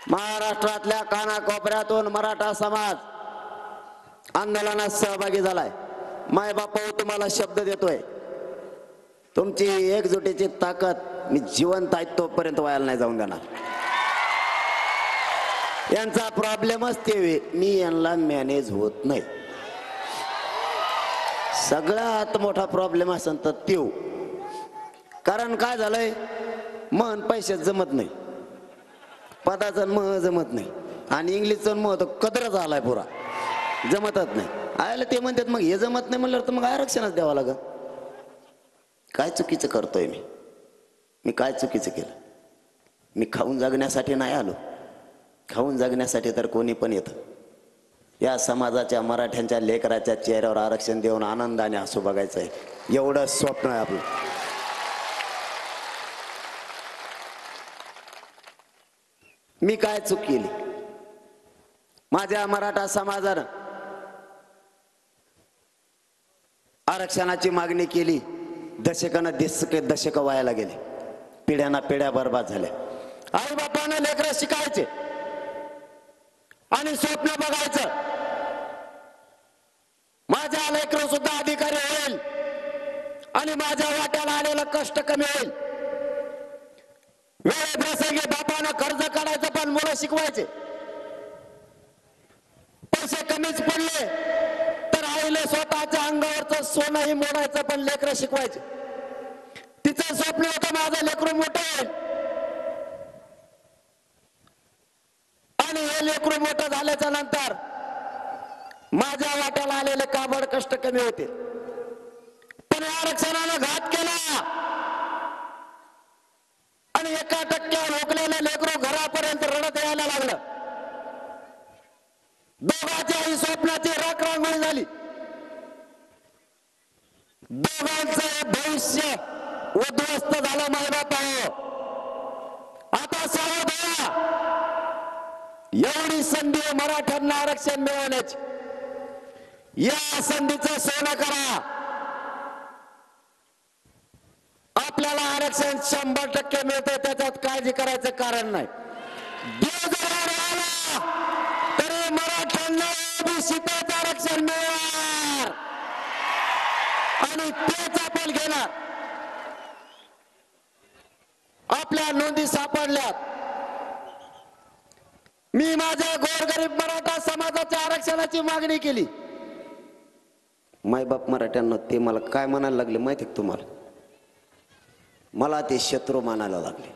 महाराष्ट्रातल्या कानाकोपऱ्यातून मराठा समाज आंदोलनात सहभागी झालाय। माय बापा तुम्हाला शब्द देतोय, तुमची एकजुटीची ताकद मी जिवंत आहे तोपर्यंत वायाला नाही जाऊन देणार। यांचा प्रॉब्लेमच ते मी यांना मॅनेज होत नाही। सगळ्यात मोठा प्रॉब्लेम असेल तर त्यो, कारण काय झालंय, मन पैशात जमत नाही, पदाचं मह जमत नाही, आणि इंग्लिशचं मह तर कदर झालाय पुरा, जमतच नाही। आयला ते म्हणतात मग हे जमत नाही म्हणलं तर मग आरक्षणच द्यावं लागेल। काय चुकीचं करतोय मी काय चुकीचं केलं? मी खाऊन जगण्यासाठी नाही आलो, खाऊन जगण्यासाठी तर कोणी पण येतं। या समाजाच्या मराठ्यांच्या लेकराच्या चेहऱ्यावर आरक्षण देऊन आनंदाने हसू बघायचंय, एवढं स्वप्न आहे आपलं। मी काय चूक केली? माझ्या मराठा समाजानं आरक्षणाची मागणी केली, दशकानं दशक वायाला गेले, पिढ्याना पिढ्या बर्बाद झाल्या। आई बापानं लेकरं शिकायचे आणि स्वप्न बघायचं, माझ्या लेकरं सुद्धा अधिकारी होईल आणि माझ्या वाट्याला आलेलं कष्ट कमी होईल। वेळ प्रसंगी बापानं कर्ज काढायचं पण मुलं शिकवायचे, पैसे कमीच पडले तर आईला स्वतःच्या अंगावरचं सोनंही मोडायचं पण लेकरं शिकवायचे। तिचं स्वप्न होतं माझं लेकरू मोठं होईल आणि हे लेकरू मोठं झाल्याच्या नंतर माझ्या वाट्याला आलेले काबड कष्ट कमी होते। पण आरक्षणानं घात केला आणि 1% रोखलेलं लेकरू घरापर्यंत रडत यायला लागलं। दोघांच्याही स्वप्नाची राखरांगोळी झाली, दोघांचं भविष्य उद्ध्वस्त झालं। मायबापांनो, आता सावध व्हा, एवढी संधी मराठ्यांना आरक्षण मिळवण्याची, या संधीचं सोनं करा। आपल्याला आरक्षण 100% मिळतं, त्याच्यात काळजी करायचं कारण नाही। देव जर राहिला तरी मराठ्यांना ओबीसीचं आरक्षण मिळणार आणि तेच आपण घेणार। आपल्या नोंदी सापडल्यात। मी माझ्या गोरगरीब मराठा समाजाच्या आरक्षणाची मागणी केली। मायबाप मराठ्यांना ते मला काय म्हणायला लागले माहिती आहे तुम्हाला? मला ते शत्रू मानायला लागले,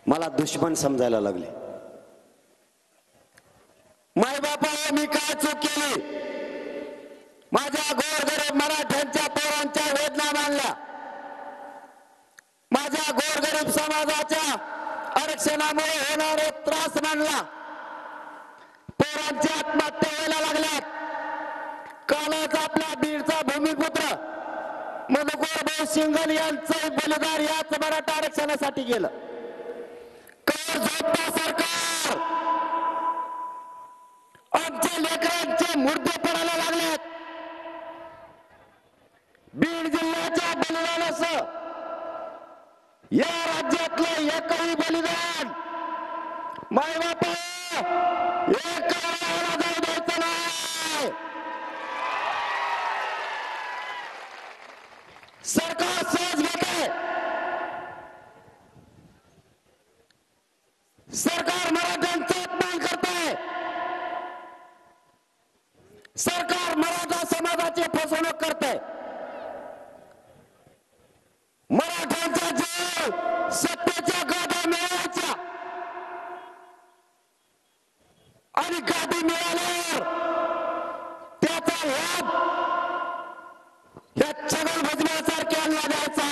मला दुश्मन समजायला लागले। मायबापा, मी काय चूक केली? माझ्या गोरगरीब मराठ्यांच्या पोरांच्या वेदना मानल्या, माझ्या गोरगरीब समाजाच्या आरक्षणामुळे होणारे त्रास मानला, पोरांची आत्महत्या व्हायला लागल्यात। कालच आपला बीडचा भूमिपुत्र मधुकर भाऊ सिंगल यांचं बलिदान याच मराठा आरक्षणासाठी गेलं। कर झोपता सरकार, आमच्या लेकरांचे मुर्दे पडायला लागलेत। बीड जिल्ह्याच्या बलिदानासह या राज्यातलं एकही बलिदान मायबापा एक जाऊ द्यायचं नाही। सरकार सहज घेते, सरकार मराठ्यांचा अपमान करते, सरकार मराठा समाजाची फसवणूक करते। मराठ्यांचा जीव सत्तेच्या गाद्या मिळवायच्या आणि गादी मिळाल्यावर त्याचा लाभ या छगन भजण्यासारख्यांना द्यायचा।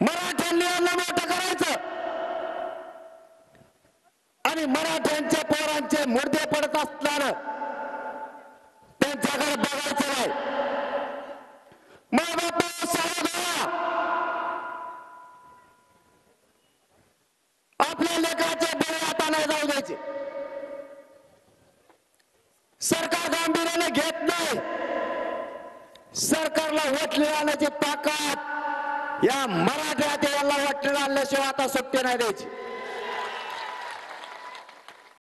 मराठ्यांनी यांना मोठं करायचं आणि मराठ्यांच्या पोरांचे मुर्दे पडत असताना त्यांच्याकडे बघायचं नाही। मायबापा सावध व्हा, आपल्या लेकराचे बळी आता नाही जाऊ द्यायचे। सरकार गांभीर्याने घेत नाही, सरकारला वटणी आणण्याची ताकद या मराठ्या याला वटणी आणल्याशिवाय आता सुट्टी नाही द्यायची.